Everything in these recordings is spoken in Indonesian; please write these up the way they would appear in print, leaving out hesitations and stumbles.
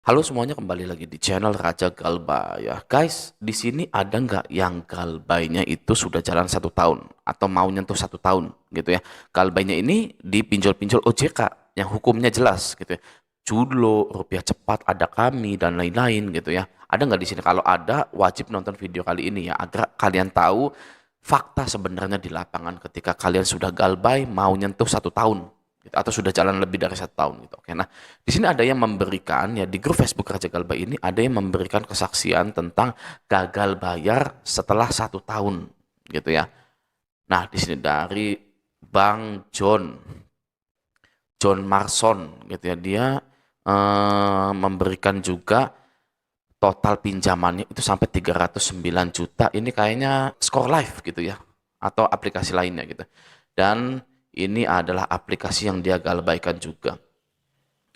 Halo semuanya, kembali lagi di channel Raja Galbay ya. Guys, di sini ada nggak yang galbaynya itu sudah jalan 1 tahun atau mau nyentuh 1 tahun gitu ya? Galbaynya ini dipinjol-pinjol OJK yang hukumnya jelas gitu ya. Julo, rupiah cepat, ada kami dan lain-lain gitu ya. Ada nggak di sini? Kalau ada, wajib nonton video kali ini ya agar kalian tahu fakta sebenarnya di lapangan ketika kalian sudah galbay mau nyentuh 1 tahun gitu, atau sudah jalan lebih dari 1 tahun gitu. Oke, nah di sini ada yang memberikan ya, di grup Facebook Raja Galbay ini ada yang memberikan kesaksian tentang gagal bayar setelah 1 tahun gitu ya. Nah di sini dari Bang John Marson gitu ya, dia memberikan juga total pinjamannya itu sampai 309 juta. Ini kayaknya Skor Life gitu ya, atau aplikasi lainnya gitu. Dan ini adalah aplikasi yang dia galbaikan juga.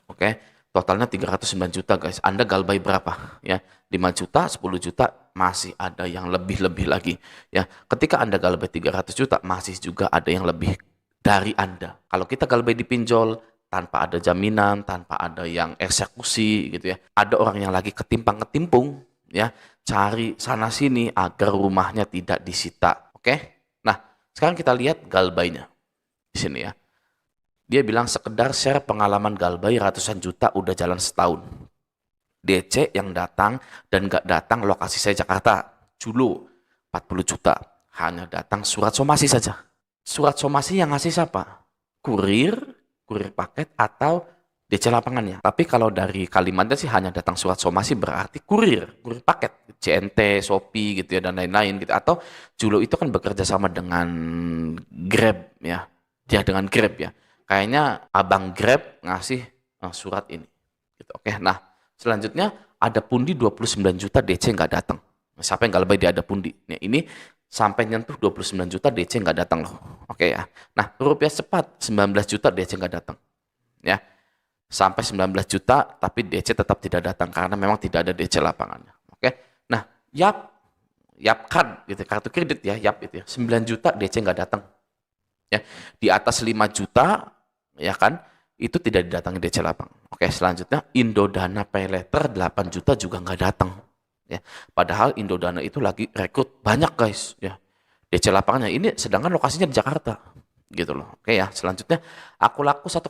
Oke, totalnya 309 juta guys. Anda galbay berapa? Ya, 5 juta, 10 juta, masih ada yang lebih-lebih lagi. Ya, ketika Anda galbay 300 juta, masih juga ada yang lebih dari Anda. Kalau kita galbay di pinjol, tanpa ada jaminan, tanpa ada yang eksekusi gitu ya. Ada orang yang lagi ketimpang-ketimpung, ya, cari sana sini agar rumahnya tidak disita. Oke? Nah, sekarang kita lihat galbaynya di sini ya. Dia bilang sekedar share pengalaman galbay ratusan juta udah jalan setahun. DC yang datang dan gak datang lokasi saya Jakarta. Julo 40 juta. Hanya datang surat somasi saja. Surat somasi yang ngasih siapa? Kurir, kurir paket atau DC lapangannya. Tapi kalau dari kalimatnya sih hanya datang surat somasi berarti kurir, kurir paket. CNT, Shopee gitu ya dan lain-lain gitu. Atau Julo itu kan bekerja sama dengan Grab ya. Dia dengan Grab ya. Kayaknya abang Grab ngasih surat ini. Gitu. Oke, nah selanjutnya ada pundi 29 juta DC nggak datang. Siapa yang nggak lebih dia ada pundi. Nah, ini sampai nyentuh 29 juta DC nggak datang loh. Oke ya. Nah, rupiah cepat 19 juta DC nggak datang. Ya, sampai 19 juta tapi DC tetap tidak datang karena memang tidak ada DC lapangannya. Oke. Nah, Yap Card gitu, kartu kredit ya, Yap itu ya. 9 juta DC nggak datang. Ya, di atas 5 juta ya kan itu tidak didatangi DC lapang. Oke, selanjutnya Indodana Paylater 8 juta juga nggak datang ya. Padahal Indodana itu lagi rekrut banyak guys ya. DC lapangannya ini sedangkan lokasinya di Jakarta gitu loh. Oke ya, selanjutnya aku laku 1,5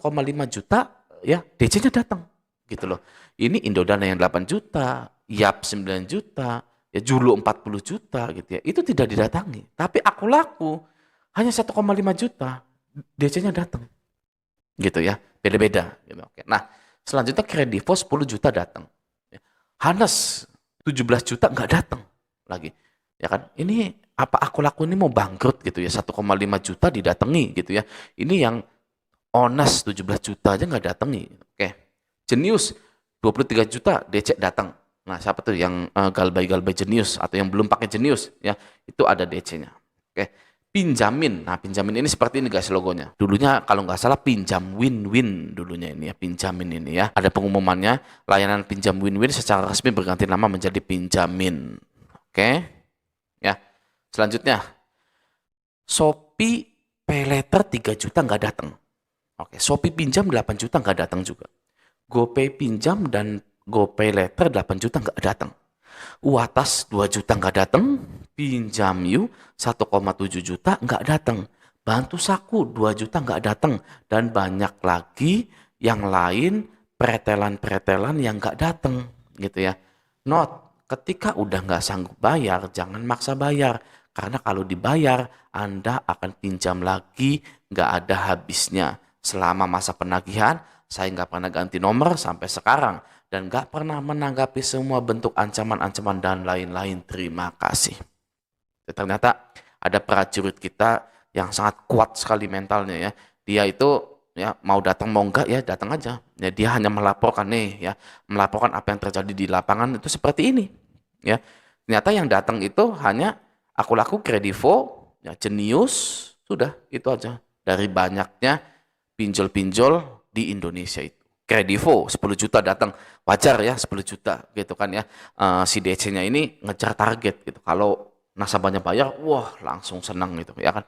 juta ya, DC-nya datang gitu loh. Ini Indodana yang 8 juta, Yap 9 juta, ya Julo 40 juta gitu ya. Itu tidak didatangi. Tapi aku laku hanya 1,5 juta, DC-nya datang gitu ya, beda-beda gitu. Oke, nah selanjutnya Kredivo 10 juta datang, Hanes 17 juta nggak datang lagi ya kan. Ini apa aku lakuin ini mau bangkrut gitu ya, 1,5 juta didatangi gitu ya. Ini yang Onas 17 juta aja nggak datangi. Oke, Jenius 23 juta DC datang. Nah siapa tuh yang galbay-galbay Jenius atau yang belum pakai Jenius ya, itu ada DC-nya. Oke, pinjamin. Nah, pinjamin ini seperti ini guys logonya. Dulunya kalau nggak salah pinjam win-win dulunya ini ya, pinjamin ini ya. Ada pengumumannya, layanan pinjam win-win secara resmi berganti nama menjadi pinjamin. Oke, ya. Selanjutnya, Shopee Paylater 3 juta nggak datang. Oke, Shopee pinjam 8 juta nggak datang juga. GoPay pinjam dan GoPay Letter 8 juta nggak datang. Uatas 2 juta nggak datang, pinjam you 1,7 juta nggak datang, bantu saku 2 juta nggak datang, dan banyak lagi yang lain pretelan-pretelan yang nggak datang gitu ya. Not, ketika udah nggak sanggup bayar, jangan maksa bayar. Karena kalau dibayar, Anda akan pinjam lagi, nggak ada habisnya. Selama masa penagihan, saya nggak pernah ganti nomor sampai sekarang dan nggak pernah menanggapi semua bentuk ancaman-ancaman dan lain-lain. Terima kasih. Ternyata ada prajurit kita yang sangat kuat sekali mentalnya ya. Dia itu ya mau datang mau enggak ya datang aja. Ya dia hanya melaporkan nih ya, melaporkan apa yang terjadi di lapangan itu seperti ini. Ya. Ternyata yang datang itu hanya aku laku Kredivo, ya Jenius, sudah itu aja. Dari banyaknya pinjol-pinjol di Indonesia itu. Kredivo 10 juta datang, wajar ya 10 juta gitu kan ya. Si DC-nya ini ngejar target gitu. Kalau nasabahnya bayar, wah langsung senang gitu ya kan.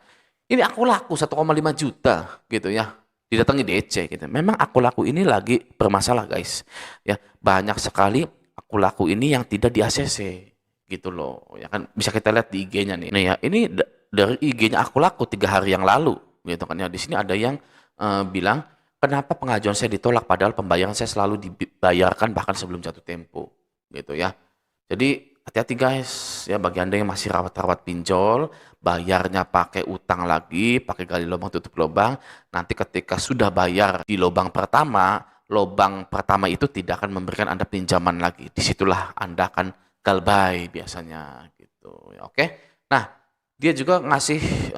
Ini aku laku 1,5 juta gitu ya. didatangi DC gitu. Memang aku laku ini lagi bermasalah guys. Ya, banyak sekali aku laku ini yang tidak di ACC gitu loh. Ya kan bisa kita lihat di IG-nya nih. Nih ya, ini dari IG-nya aku laku 3 hari yang lalu gitu kan ya. Di sini ada yang bilang kenapa pengajuan saya ditolak padahal pembayaran saya selalu dibayarkan bahkan sebelum jatuh tempo gitu ya. Jadi hati-hati guys ya bagi Anda yang masih rawat-rawat pinjol, bayarnya pakai utang lagi, pakai gali lubang tutup lubang, nanti ketika sudah bayar di lubang pertama itu tidak akan memberikan Anda pinjaman lagi. Disitulah Anda akan galbay biasanya gitu ya. Oke. Nah, dia juga ngasih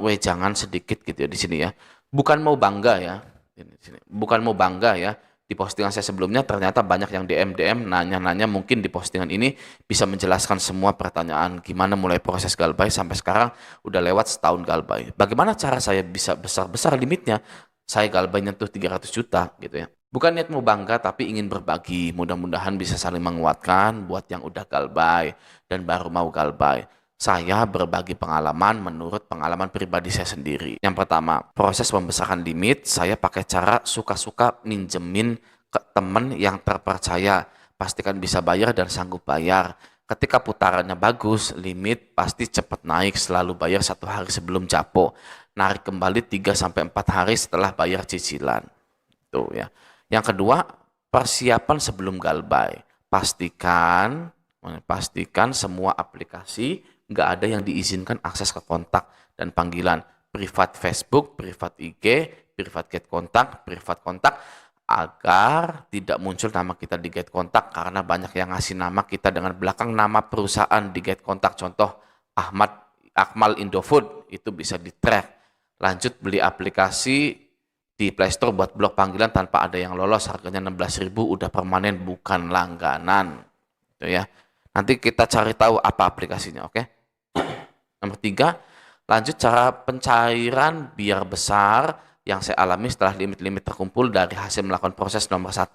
wejangan sedikit gitu ya di sini ya. Bukan mau bangga ya. Bukan mau bangga ya. Di postingan saya sebelumnya ternyata banyak yang DM nanya-nanya mungkin di postingan ini bisa menjelaskan semua pertanyaan gimana mulai proses galbay sampai sekarang udah lewat setahun galbay. Bagaimana cara saya bisa besar-besar limitnya? Saya galbay nyentuh 300 juta gitu ya. Bukan niat mau bangga tapi ingin berbagi. Mudah-mudahan bisa saling menguatkan buat yang udah galbay dan baru mau galbay. Saya berbagi pengalaman menurut pengalaman pribadi saya sendiri. Yang pertama, proses pembesaran limit saya pakai cara suka-suka minjemin ke temen yang terpercaya. Pastikan bisa bayar dan sanggup bayar. Ketika putarannya bagus, limit pasti cepat naik, selalu bayar 1 hari sebelum japo. Narik kembali 3 sampai 4 hari setelah bayar cicilan. Tuh ya. Yang kedua, persiapan sebelum galbay. Pastikan semua aplikasi nggak ada yang diizinkan akses ke kontak dan panggilan. Privat Facebook, privat IG, privat get kontak, privat kontak, agar tidak muncul nama kita di get kontak karena banyak yang ngasih nama kita dengan belakang nama perusahaan di get kontak. Contoh Akmal Indofood itu bisa di track. Lanjut beli aplikasi di Play Store buat blok panggilan tanpa ada yang lolos, harganya 16.000 udah permanen bukan langganan. Itu ya. Nanti kita cari tahu apa aplikasinya, oke? Nomor 3, lanjut cara pencairan biar besar yang saya alami setelah limit-limit terkumpul dari hasil melakukan proses. Nomor 1,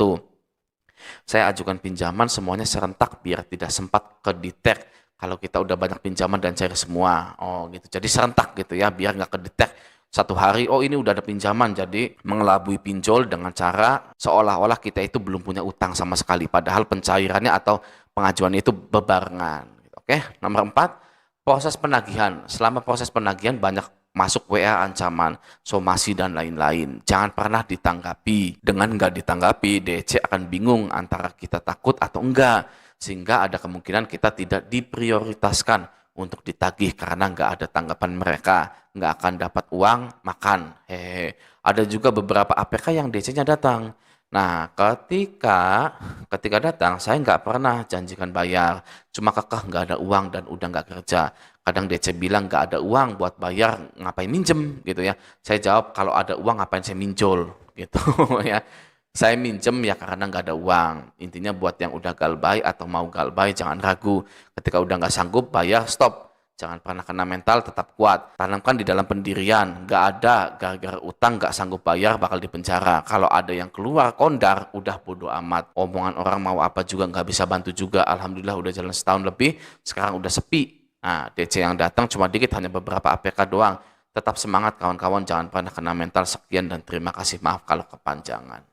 saya ajukan pinjaman semuanya serentak biar tidak sempat kedetek kalau kita udah banyak pinjaman dan cair semua. Oh gitu, jadi serentak gitu ya, biar nggak kedetek. 1 hari, oh ini udah ada pinjaman, jadi mengelabui pinjol dengan cara seolah-olah kita itu belum punya utang sama sekali, padahal pencairannya atau pengajuannya itu bebarengan. Oke, nomor 4, proses penagihan. Selama proses penagihan banyak masuk WA ancaman, somasi dan lain-lain. Jangan pernah ditanggapi. Dengan nggak ditanggapi, DC akan bingung antara kita takut atau enggak, sehingga ada kemungkinan kita tidak diprioritaskan untuk ditagih karena nggak ada tanggapan mereka, nggak akan dapat uang makan. Hehe. Ada juga beberapa APK yang DC-nya datang. Nah, ketika datang, saya nggak pernah janjikan bayar, cuma kekeh nggak ada uang dan udah nggak kerja. Kadang DC bilang nggak ada uang buat bayar, ngapain minjem gitu ya. Saya jawab kalau ada uang ngapain saya minjol gitu ya. Saya minjem ya karena nggak ada uang. Intinya buat yang udah galbay atau mau galbay jangan ragu. Ketika udah nggak sanggup bayar stop. Jangan pernah kena mental, tetap kuat. Tanamkan di dalam pendirian. Nggak ada gara-gara utang nggak sanggup bayar bakal dipenjara. Kalau ada yang keluar kondar, udah bodo amat. Omongan orang mau apa juga nggak bisa bantu juga. Alhamdulillah udah jalan setahun lebih. Sekarang udah sepi. Nah, DC yang datang cuma dikit, hanya beberapa APK doang. Tetap semangat kawan-kawan, jangan pernah kena mental. Sekian dan terima kasih. Maaf kalau kepanjangan.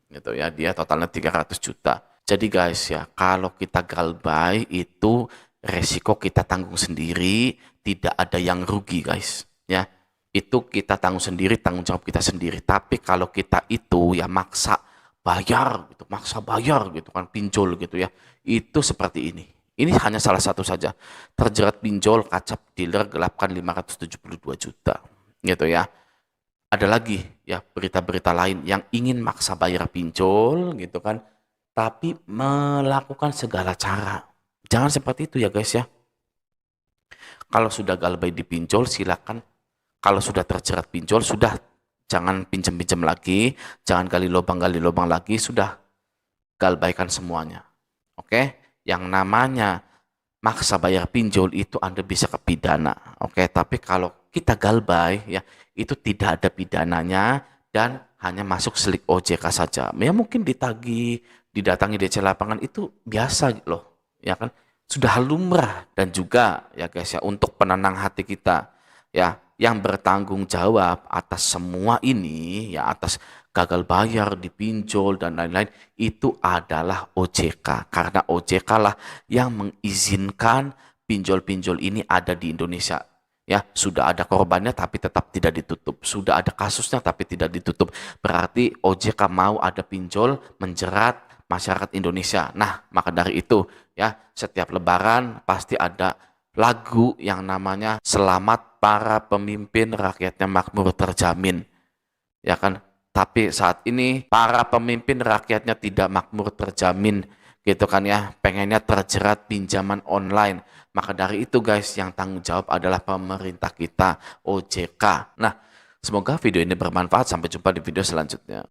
Gitu ya, dia totalnya 300 juta. Jadi guys ya, kalau kita galbay itu resiko kita tanggung sendiri, tidak ada yang rugi guys. Ya, itu kita tanggung sendiri, tanggung jawab kita sendiri. Tapi kalau kita itu ya maksa bayar gitu kan, pinjol gitu ya, itu seperti ini. Ini hanya salah satu saja. Terjerat pinjol, kacap dealer, gelapkan 572 juta. Gitu ya. Ada lagi ya berita-berita lain yang ingin maksa bayar pinjol gitu kan, tapi melakukan segala cara. Jangan seperti itu ya guys ya. Kalau sudah galbay di pinjol silakan. Kalau sudah terjerat pinjol sudah jangan pinjam-pinjam lagi, jangan gali lubang lagi, sudah galbaykan semuanya. Oke? Yang namanya maksa bayar pinjol itu Anda bisa ke pidana. Oke, tapi kalau kita galbay ya itu tidak ada pidananya dan hanya masuk selik OJK saja. Ya mungkin ditagih, didatangi DC lapangan itu biasa loh, ya kan? Sudah lumrah dan juga ya guys ya untuk penenang hati kita ya yang bertanggung jawab atas semua ini, ya atas gagal bayar, dipinjol, dan lain-lain, itu adalah OJK. Karena OJK lah yang mengizinkan pinjol-pinjol ini ada di Indonesia. Ya, sudah ada korbannya tapi tetap tidak ditutup. Sudah ada kasusnya tapi tidak ditutup. Berarti OJK mau ada pinjol menjerat masyarakat Indonesia. Nah, maka dari itu, ya, setiap lebaran pasti ada lagu yang namanya Selamat Para Pemimpin Rakyatnya Makmur Terjamin. Ya kan? Tapi saat ini para pemimpin rakyatnya tidak makmur terjamin gitu kan ya, pengennya terjerat pinjaman online. Maka dari itu guys, yang tanggung jawab adalah pemerintah kita, OJK. Nah, semoga video ini bermanfaat. Sampai jumpa di video selanjutnya.